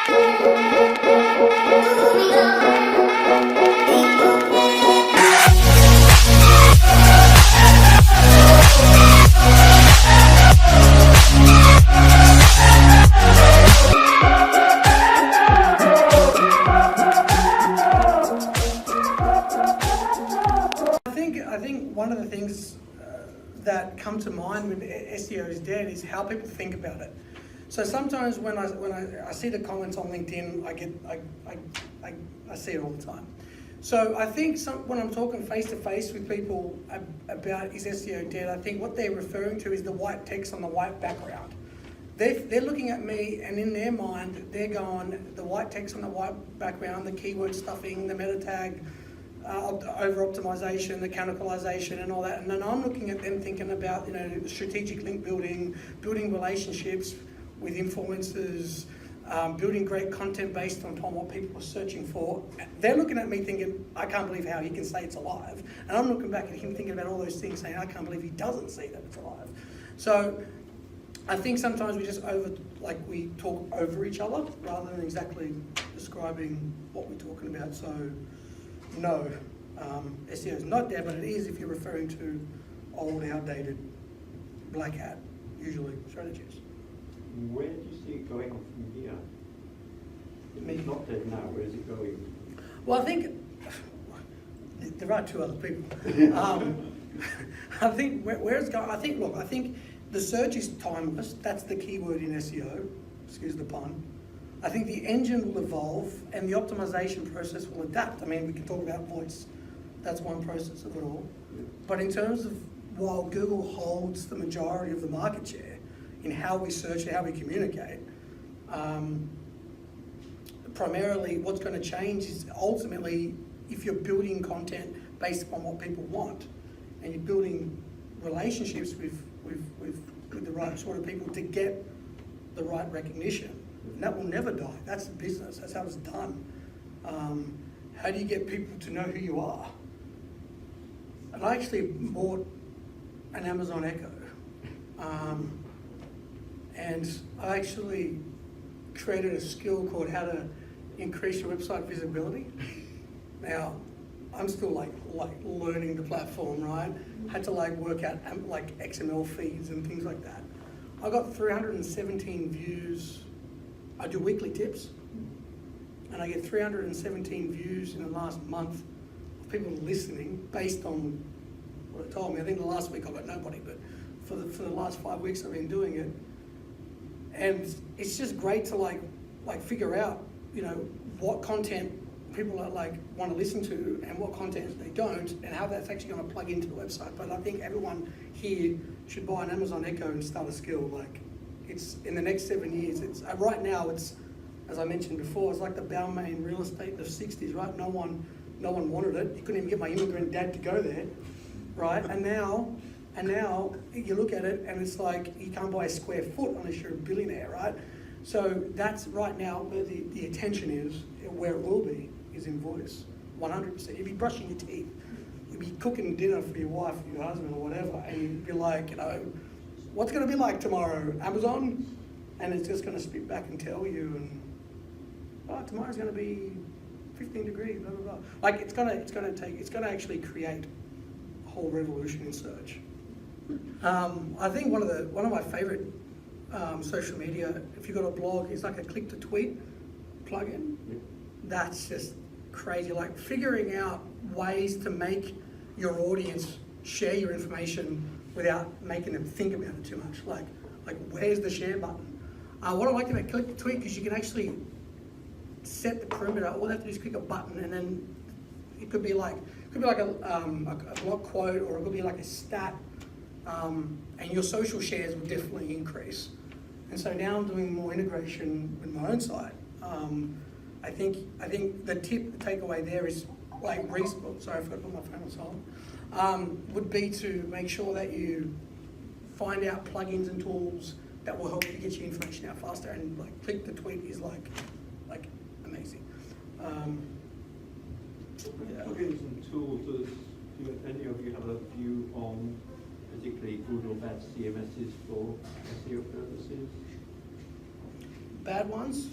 I think one of the things that come to mind when SEO is dead is how people think about it. So sometimes when I see the comments on LinkedIn, I see it all the time. So I think when I'm talking face to face with people about is SEO dead, I think what they're referring to is the white text on the white background. They're looking at me, and in their mind, they're going, the white text on the white background, the keyword stuffing, the meta tag, over-optimization, the cannibalization and all that. And then I'm looking at them thinking about, strategic link building, building relationships with influencers, building great content based on what people are searching for. They're looking at me thinking, I can't believe how he can say it's alive. And I'm looking back at him thinking about all those things, saying, I can't believe he doesn't see that it's alive. So I think sometimes we talk over each other rather than exactly describing what we're talking about. So no, SEO is not dead, but it is if you're referring to old, outdated, black hat, usually, strategies. Where do you see it going from here? If it's not dead now, where is it going? Well, I think there are two other people. I think where it's going, I think the search is timeless. That's the keyword in SEO, excuse the pun. I think the engine will evolve and the optimization process will adapt. I mean, we can talk about voice. That's one process of it all. But in terms of while Google holds the majority of the market share in how we search and how we communicate, primarily what's going to change is ultimately if you're building content based upon what people want and you're building relationships with the right sort of people to get the right recognition. And that will never die. That's the business. That's how it's done. How do you get people to know who you are? And I actually bought an Amazon Echo. And I actually created a skill called how to increase your website visibility. Now, I'm still like learning the platform, right? Had to work out XML feeds and things like that. I got 317 views. I do weekly tips, and I get 317 views in the last month of people listening based on what it told me. I think the last week I got nobody, but for the last 5 weeks I've been doing it, and it's just great to figure out what content people are want to listen to and what content they don't, and how that's actually going to plug into the website. But I think everyone here should buy an Amazon Echo and start a skill. It's in the next 7 years. It's right now. It's, as I mentioned before, it's like the Balmain real estate in the '60s, right? No one wanted it. You couldn't even get my immigrant dad to go there, right? And now you look at it and it's like you can't buy a square foot unless you're a billionaire, right? So that's right now where the attention is, where it will be, is in voice, 100%. You'll be brushing your teeth, you'll be cooking dinner for your wife or your husband or whatever, and you'll be like, what's going to be like tomorrow, Amazon? And it's just going to spit back and tell you, and tomorrow's going to be 15 degrees, blah blah blah. It's going to actually create a whole revolution in search. I think one of my favorite social media, if you've got a blog, is like a click to tweet plugin. That's just crazy. Figuring out ways to make your audience share your information without making them think about it too much. Like where's the share button? What I like about click to tweet is you can actually set the perimeter. All they have to do is click a button, and then it could be like a blog quote, or it could be like a stat, and your social shares will definitely increase. And so now I'm doing more integration with my own site. I think the takeaway there is reasonable. Sorry, I forgot to put my phone on silent. Would be to make sure that you find out plugins and tools that will help you get your information out faster. And click the tweet is amazing. Plugins and tools. Do any of you have a view on particularly good or bad CMSs for SEO purposes? Bad ones?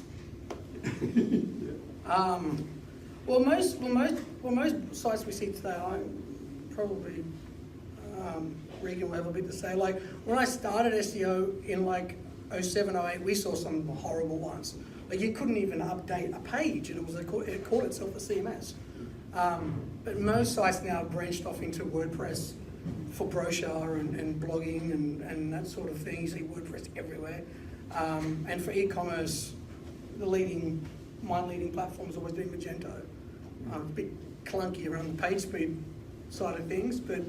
Well, most sites we see today, I'm probably Regan will have a bit to say. Like when I started SEO in like 07, 08, we saw some horrible ones. Like you couldn't even update a page, and it called itself a CMS. But most sites now have branched off into WordPress for brochure and blogging and that sort of thing. You see WordPress everywhere. And for e-commerce, my leading platform has always been Magento. A bit clunky around the page speed side of things, but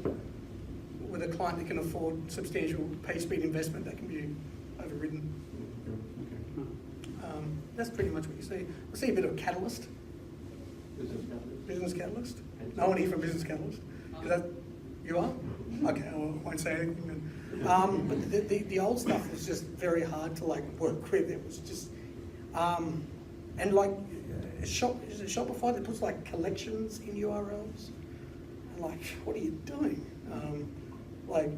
with a client that can afford substantial page speed investment, that can be overridden. That's pretty much what you see. I see a bit of Catalyst. Business Catalyst? No one here from Business Catalyst? Is that, you are? Okay, I won't say anything then. But the old stuff was just very hard to like work with. It was just, and like, is it Shopify that puts like collections in URLs? And like, what are you doing?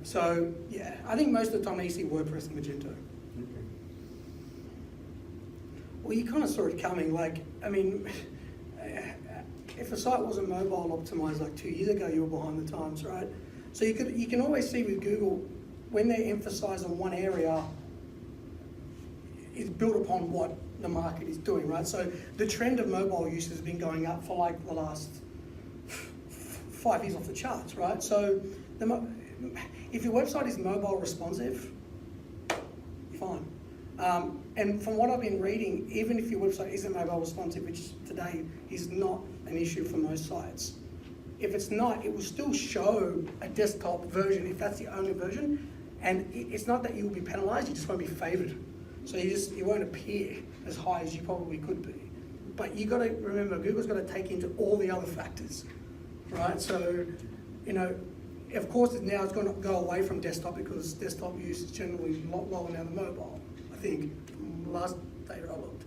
So yeah, I think most of the time you see WordPress and Magento. Okay. Well, you kind of saw it coming. Like, I mean, if a site wasn't mobile optimized like 2 years ago, you were behind the times, right? So you can always see with Google, when they emphasize on one area, it's built upon what the market is doing, right? So the trend of mobile use has been going up for like the last 5 years off the charts, right? So if your website is mobile responsive, fine. And from what I've been reading, even if your website isn't mobile responsive, which today is not an issue for most sites, if it's not, it will still show a desktop version if that's the only version. And it's not that you will be penalized, you just won't be favored. So you won't appear as high as you probably could be. But you got to remember, Google's got to take into all the other factors, right? So, of course now it's going to go away from desktop because desktop use is generally a lot lower now than mobile, I think, from the last data I looked.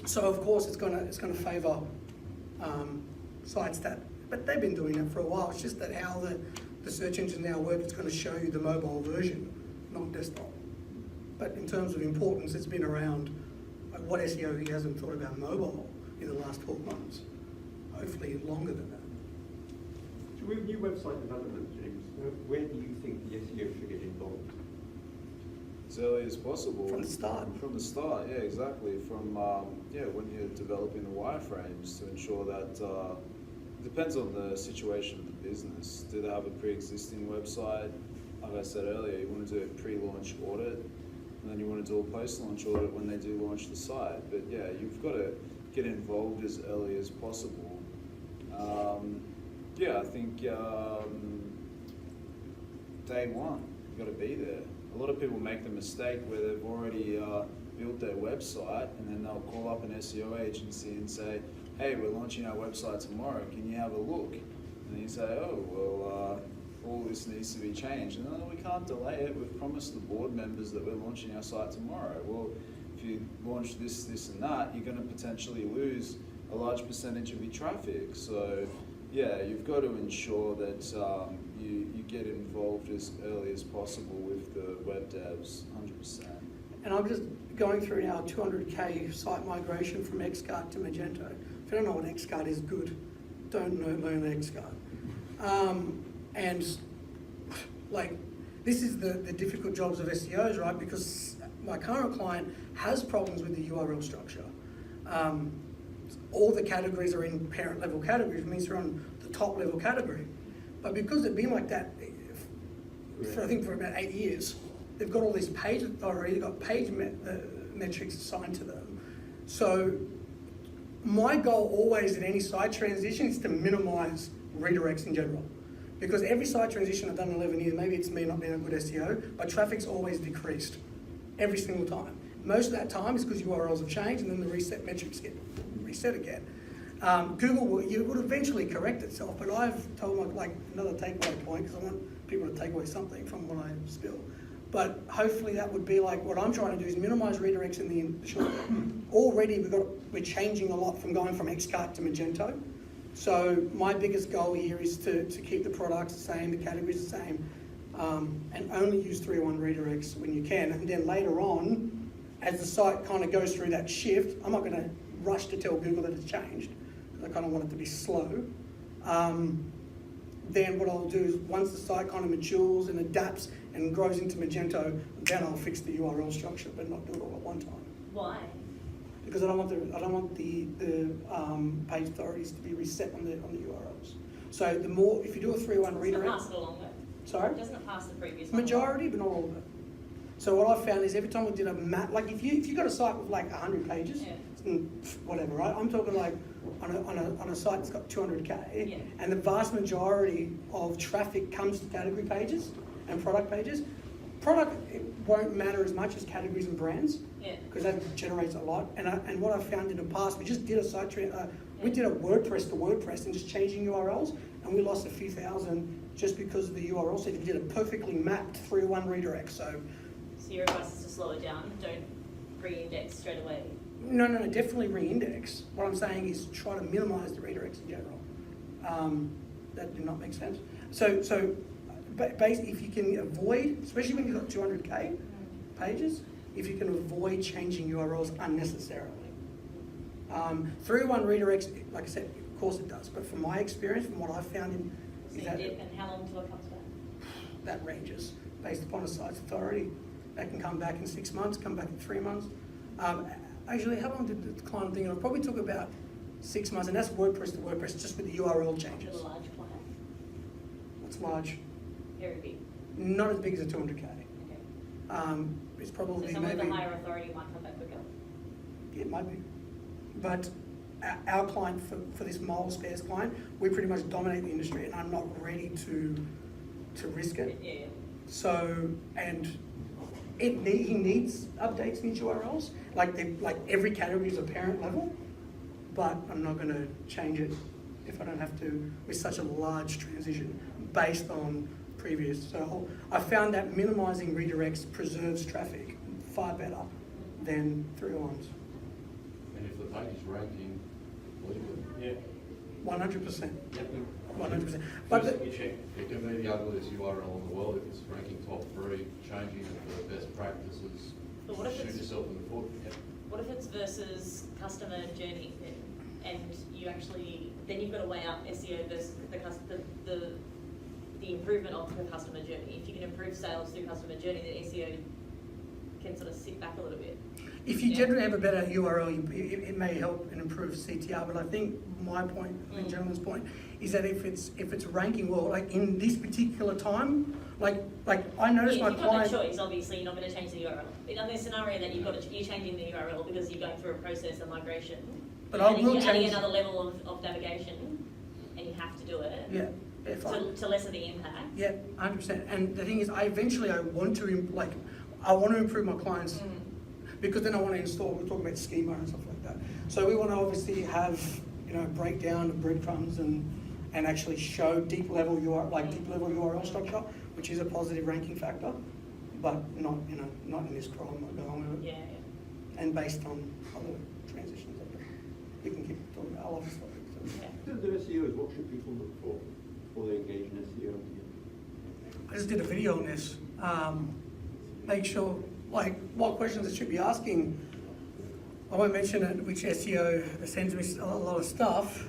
So of course it's going to favour sites that, but they've been doing that for a while. It's just that how the search engine now works, it's going to show you the mobile version, not desktop. But in terms of importance, it's been around. Like what SEO he hasn't thought about mobile in the last 12 months? Hopefully longer than that. So with new website development, James, where do you think the SEO should get involved? As early as possible. From the start. From the start, yeah, exactly. From when you're developing the wireframes to ensure that it depends on the situation of the business. Do they have a pre-existing website? Like I said earlier, you want to do a pre-launch audit, and then you want to do a post-launch audit when they do launch the site. But yeah, you've got to get involved as early as possible. I think day one, you've got to be there. A lot of people make the mistake where they've already built their website and then they'll call up an SEO agency and say, hey, we're launching our website tomorrow, can you have a look? And you say, oh, well, all this needs to be changed. And no, we can't delay it. We've promised the board members that we're launching our site tomorrow. Well, if you launch this, and that, you're going to potentially lose a large percentage of your traffic. So yeah, you've got to ensure that you get involved as early as possible with the web devs, 100%. And I'm just going through now 200K site migration from Xcart to Magento. If you don't know what Xcart is, good. Don't learn Xcart. And like, this is the difficult jobs of SEOs, right? Because my current client has problems with the URL structure. All the categories are in parent level categories, means they're on the top level category. But because it's been like that for I think for about 8 years, they've got all these page authority, they've got page metrics assigned to them. So my goal always in any site transition is to minimize redirects in general. Because every site transition I've done in 11 years, maybe it's me not being a good SEO, but traffic's always decreased every single time. Most of that time is because URLs have changed and then the reset metrics get reset again. Google would eventually correct itself, but I've told another takeaway point, because I want people to take away something from what I spill. But hopefully that would be like, what I'm trying to do is minimize redirects in the short term. Already we're changing a lot from going from Xcart to Magento. So my biggest goal here is to keep the products the same, the categories the same, and only use 301 redirects when you can. And then later on, as the site kind of goes through that shift, I'm not going to rush to tell Google that it's changed, because I kind of want it to be slow. Then what I'll do is once the site kind of matures and adapts and grows into Magento, then I'll fix the URL structure, but not do it all at one time. Why? Because I don't want the page authorities to be reset on the URLs. So the more, if you do a 301 redirect. Doesn't it pass it along though? Sorry? Doesn't it pass the previous one? Majority, but not all of it. So what I found is every time we did a map, like if you got a site with like 100 pages, Yeah. whatever, right? I'm talking like on a site that's got 200K, Yeah. and the vast majority of traffic comes to category pages and product pages. Product, it won't matter as much as categories and brands, Yeah. because that generates a lot. And what I found in the past, we just did a site, we did a WordPress to WordPress and just changing URLs, and we lost a few thousand just because of the URL. So we did a perfectly mapped 301 redirect. So your advice is to slow it down, don't re-index straight away. no, definitely re-index. What I'm saying is try to minimize the redirects in general. That did not make sense. So basically, if you can avoid, especially when you've got 200K pages, if you can avoid changing URLs unnecessarily. 301 redirects, like I said, of course it does, but from my experience, from what I've found in, So is you that dip, and how long till it comes back? that ranges based upon a site's authority. That can come back in 6 months, come back in 3 months. Actually, how long did the client think? It probably took about 6 months, and that's WordPress to WordPress, just with the URL For changes. the large client? What's large? Very big. Not as big as a 200K. Okay. It's So probably someone with maybe, a higher authority might come back quicker. it might be. But our client, for this mole spares client, we pretty much dominate the industry, and I'm not ready to risk it. Yeah. So, and he needs updates in URLs, like every category is a parent level, but I'm not gonna change it if I don't have to with such a large transition based on previous. So I found that minimizing redirects preserves traffic far better than 301s. And if the page is ranking, leave it. Yeah. 100%. Yep. 100%. But First thing you check, it can be the ugliest URL in the world if it's ranking top 3, changing it for the best practices. But what if Shoot it's- yourself in the foot. Yep. What if it's versus customer journey then? And you actually, then you've got to weigh up SEO versus the improvement of the customer journey. If you can improve sales through customer journey, then SEO can sort of sit back a little bit. if you Yeah. generally have a better URL, it may help and improve CTR. But I think my point, the gentleman's point, is that if it's ranking well, like in this particular time, like I noticed Yeah, my if you've got client. no choice, obviously you're not going to change the URL. In the scenario that you're changing the URL because you're going through a process of migration, But you're I will adding change- another level of navigation, and you have to do it Yeah, fine. to lessen the impact. Yeah, 100%. And the thing is, I want to improve my clients because then I want to install. We're talking about schema and stuff like that. So we want to obviously have breakdown of breadcrumbs and actually show deep level URL structure, which is a positive ranking factor, but not in this crawl. I'm not going with it. Yeah. And based on other transitions, we can keep talking about other stuff. So. The SEOs, what should people look for before they engage in SEO? I just did a video on this. Make sure, what questions I should be asking. I won't mention it, which SEO sends me a lot of stuff.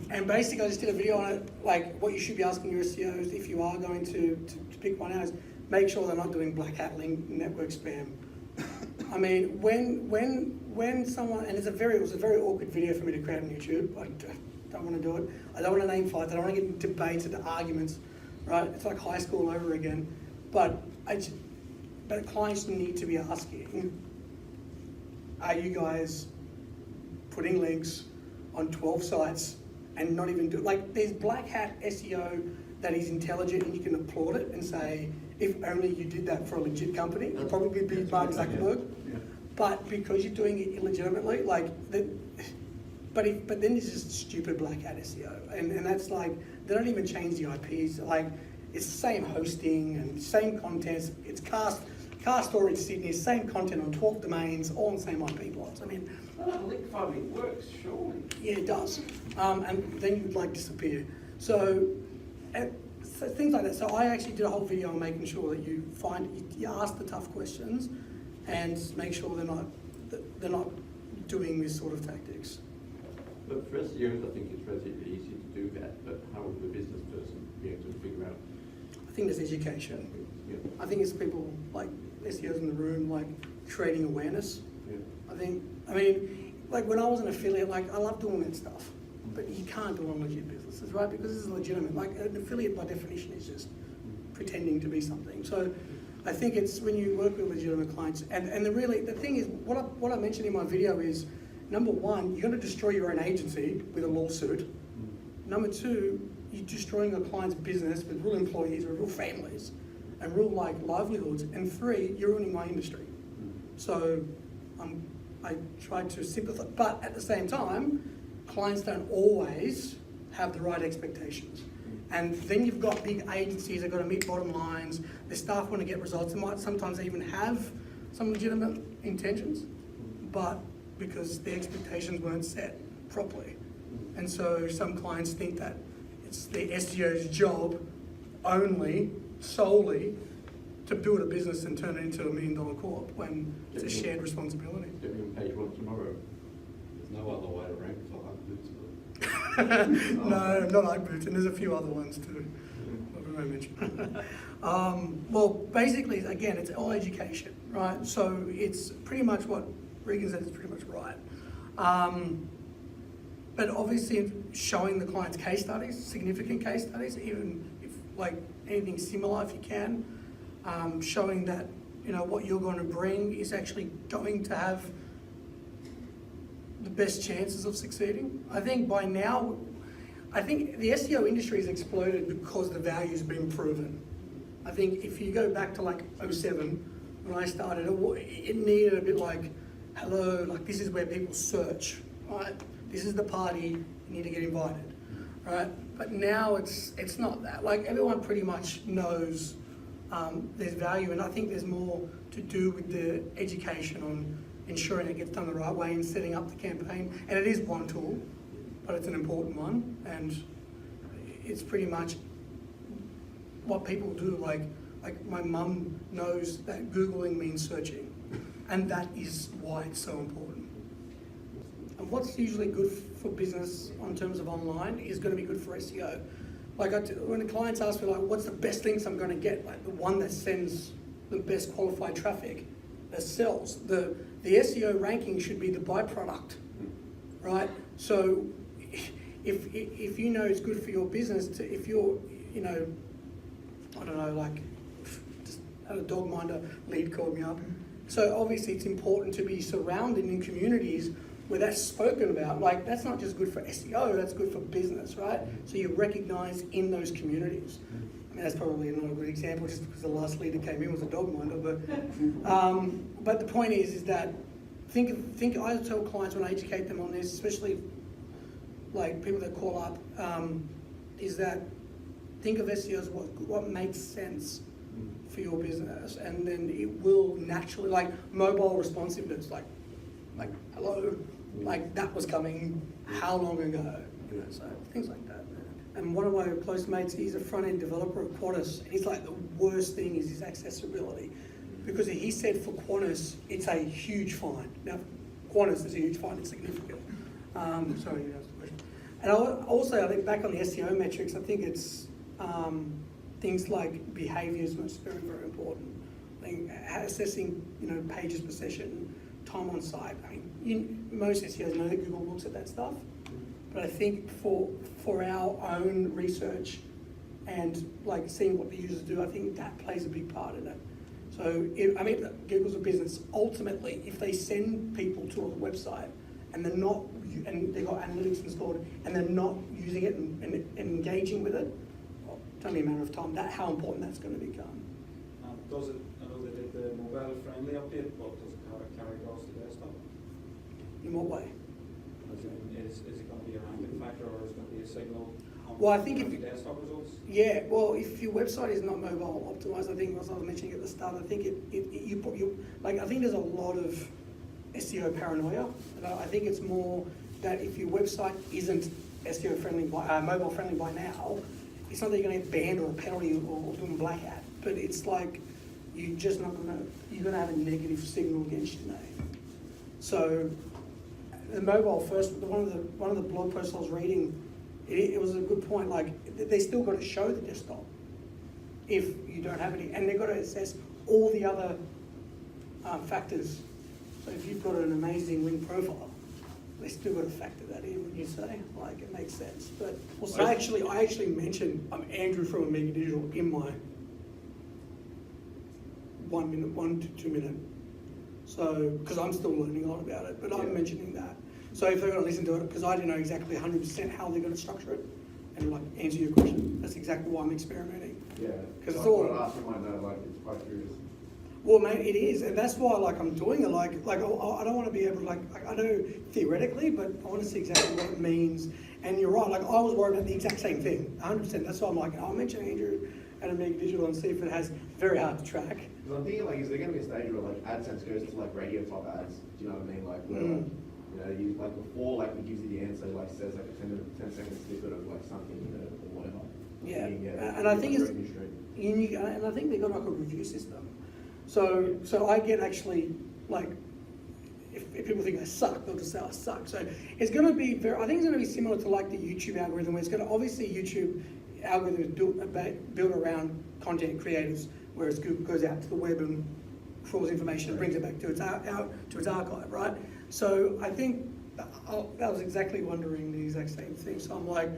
And basically, I just did a video on it, like what you should be asking your SEOs if you are going to pick one out is make sure they're not doing black hat link network spam. I mean, when someone, and it was a very awkward video for me to create on YouTube. I don't want to do it. I don't want to name fights. I don't want to get into debates and arguments, right? It's like high school over again. But clients need to be asking, are you guys putting links on 12 sites and not even do, there's black hat SEO that is intelligent and you can applaud it and say, if only you did that for a legit company, you'd probably be Mark Zuckerberg. Yeah. But because you're doing it illegitimately, but then there's just stupid black hat SEO, and that's they don't even change the IPs. It's the same hosting and same content. It's cast storage Sydney, same content on 12 domains, all on the same IP blocks. I mean, Link farming works, surely. yeah, it does. And then you'd disappear. So So things like that. So I actually did a whole video on making sure that you ask the tough questions and make sure they're not doing this sort of tactics. But for SEOs, I think it's relatively easy to do that, but how would the business person be able to figure out? I think there's education. Yeah. I think it's people like SEOs in the room, like creating awareness. Yeah. I mean, like when I was an affiliate, like I love doing that stuff, but you can't do it on legit businesses, right? Because this is legitimate. Like an affiliate by definition is just pretending to be something. So I think it's when you work with legitimate clients, and the thing is, what I mentioned in my video is, number one, you're going to destroy your own agency with a lawsuit. Number two, you're destroying a client's business with real employees, with real families, and real like livelihoods. And three, you're ruining my industry. So I try to sympathise, but at the same time, clients don't always have the right expectations. And then you've got big agencies that got to meet bottom lines. Their staff want to get results. They might sometimes even have some legitimate intentions, but because the expectations weren't set properly. And so some clients think that it's the SEO's job solely to build a business and turn it into $1 million corp when it's a shared responsibility. Get me on page 1 tomorrow. There's no other way to rank for Glyntzos. No, not iBoots, and there's a few other ones too. I won't mention. Well, basically, again, it's all education, right? So it's pretty much what Regan said is pretty much right. But obviously, showing the client's case studies, significant case studies, even if like anything similar, if you can, showing that what you're going to bring is actually going to have the best chances of succeeding. I think by now, the SEO industry has exploded because the value's been proven. I think if you go back to like 2007, when I started, it needed a bit like, hello, like this is where people search, right? This is the party, you need to get invited, right? But now it's not that. Like everyone pretty much knows there's value, and I think there's more to do with the education on ensuring it gets done the right way and setting up the campaign. And it is one tool, but it's an important one, and it's pretty much what people do. Like my mum knows that Googling means searching, and that is why it's so important. And what's usually good for business in terms of online is going to be good for SEO. Like when the clients ask me, like, what's the best links I'm going to get? Like the one that sends the best qualified traffic, that sells. The SEO ranking should be the byproduct, right? So if you know it's good for your business, if you're, I don't know, like, just had a dog minder lead called me up. So obviously it's important to be surrounded in communities where that's spoken about. Like that's not just good for SEO, that's good for business, right? So you're recognized in those communities. I mean, that's probably not a good example just because the last lead that came in was a dog minder, but the point is that think I tell clients when I educate them on this, especially like people that call up, is that think of SEO as what makes sense for your business, and then it will naturally, like mobile responsiveness, like hello, like that was coming how long ago? So things like that. And one of my close mates, he's a front-end developer at Qantas, and he's like, the worst thing is his accessibility. Because he said for Qantas, it's a huge fine. Now, Qantas is a huge fine, it's significant. Sorry, you asked the question. And also, I think back on the SEO metrics, I think it's things like behaviors is very, very important. I think assessing, pages per session, time on site. I mean, most SEOs know that Google looks at that stuff, but I think for our own research and like seeing what the users do, I think that plays a big part in it. So, Google's a business. Ultimately, if they send people to a website and they're not, and they've got analytics installed and they're not using it and engaging with it, well, it's only a matter of time. How important that's going to become. Does it? I know they did the mobile-friendly update, but does it carry across to desktop? In what way? As in, is it going to be a ranking factor, or is it going to be a signal? Well, I think the desktop results. Yeah, well, if your website is not mobile optimized, I think, as I was mentioning at the start, I think I think there's a lot of SEO paranoia. And I think it's more that if your website isn't SEO friendly, mobile friendly by now, it's not that you're gonna get banned or a penalty or doing black hat, but it's like, you're gonna have a negative signal against your name. So, the mobile first, one of the blog posts I was reading, it was a good point, like, they still gotta show the desktop if you don't have any, and they've gotta assess all the other factors. So if you've got an amazing link profile, they still got to factor that in when you say, like, it makes sense. But also, I actually mentioned Andrew from Omega Digital in my 1 to 2 minute. So, because I'm still learning a lot about it, but I'm mentioning that. So if they're going to listen to it, because I don't know exactly 100% how they're going to structure it, and like answer your question, that's exactly why I'm experimenting. Yeah. Because it's So all. I asked him, I know, like, it's quite curious. Well, mate, it is, and that's why, like, I'm doing it. Like I don't want to be able to, like, I know theoretically, but I want to see exactly what it means. And you're right. Like, I was worried about the exact same thing, 100%. That's why I'm like, I'll mention Andrew at Omega Digital and see if it has very hard to track. Because I'm thinking, like, is there going to be a stage where, like, AdSense goes to, like, radio top ads? Do you know what I mean? Like, where, you know, you, like, before, like, it gives you the answer, like, says, like, a 10-second snippet of, like, something, you know, or whatever. Yeah, Yeah, and I think it's, revenue stream. and I think they've got like a review system. So I get actually, like, if people think I suck, they'll just say I suck. So it's going to be I think it's going to be similar to like the YouTube algorithm, where it's going to, obviously YouTube algorithm is built around content creators, whereas Google goes out to the web and crawls information and brings it back to its archive, right? So I think I was exactly wondering the exact same thing. So I'm like,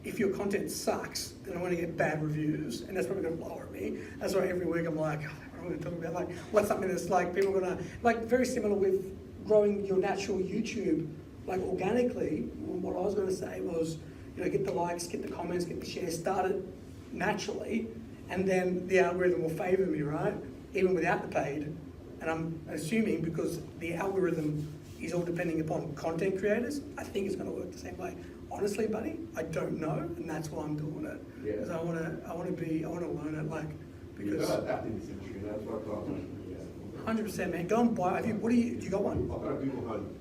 if your content sucks, then I'm going to get bad reviews, and that's probably going to lower me. That's why every week I'm like, what am I talking about? Like, what's something that's like people are going to, like, very similar with growing your natural YouTube, like, organically. What I was going to say was, you know, get the likes, get the comments, get the shares, start it naturally, and then the algorithm will favor me, right? Even without the paid. And I'm assuming, because the algorithm is all depending upon content creators, I think it's going to work the same way. Honestly, buddy, I don't know, and that's why I'm doing it. Yeah. Because I want to learn it, like, You've because got to adapt in this industry, that's what I thought. Yeah. 100%, man. Go and buy. Do you got one? I've got a Google Home.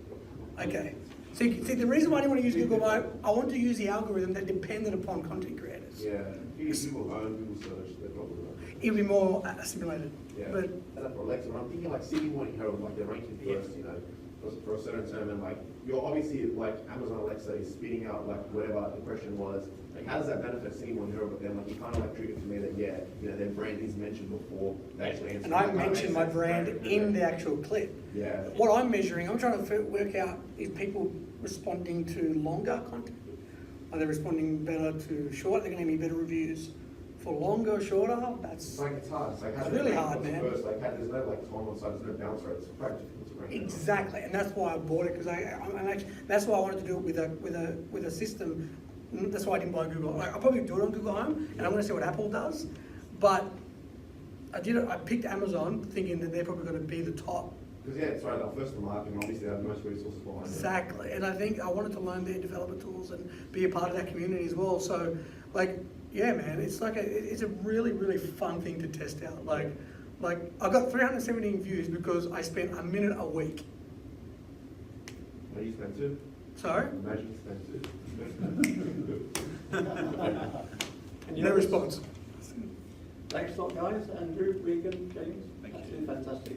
Okay. See, the reason why I didn't want to use Google, I want to use the algorithm that depended upon content creators. Yeah, if you use Google Home, Google Search, they're probably right. It'd be more assimilated. Yeah. But And that's for Alexa. I'm thinking like Sydney Morning Herald, like they're ranking first, you know, for a certain term, and like you're obviously like Amazon Alexa is spitting out like whatever the question was. Like, how does that benefit Sydney Morning Herald? But then like you kind of like triggered to me that yeah, you know, their brand is mentioned before they actually answer. and I mentioned my brand in the actual clip. Yeah. What I'm measuring, I'm trying to work out, is people responding to longer content? Are they responding better to short? They're going to give me better reviews for longer or shorter? It's like it's hard. It's like how It's do they really rank hard, what's man. First, like there's no like time on side, there's no bounce rate. It's quite difficult to rank. Exactly, and that's why I bought it, because I'm actually, that's why I wanted to do it with a system. That's why I didn't buy Google. Like, I'll probably do it on Google Home, and I'm going to see what Apple does. But I picked Amazon thinking that they're probably going to be the top. Because yeah, it's right. They're first in the market, and obviously they have the most resources behind it. Exactly, and I think I wanted to learn their developer tools and be a part of that community as well. So, like, yeah, man, it's like it's a really, really fun thing to test out. Like I got 317 views because I spent a minute a week. Are you spend two? Sorry? Imagine you spend two. No response. Thanks a lot, guys. Andrew, Regan, James. Thank you. Absolutely fantastic.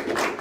Thank you.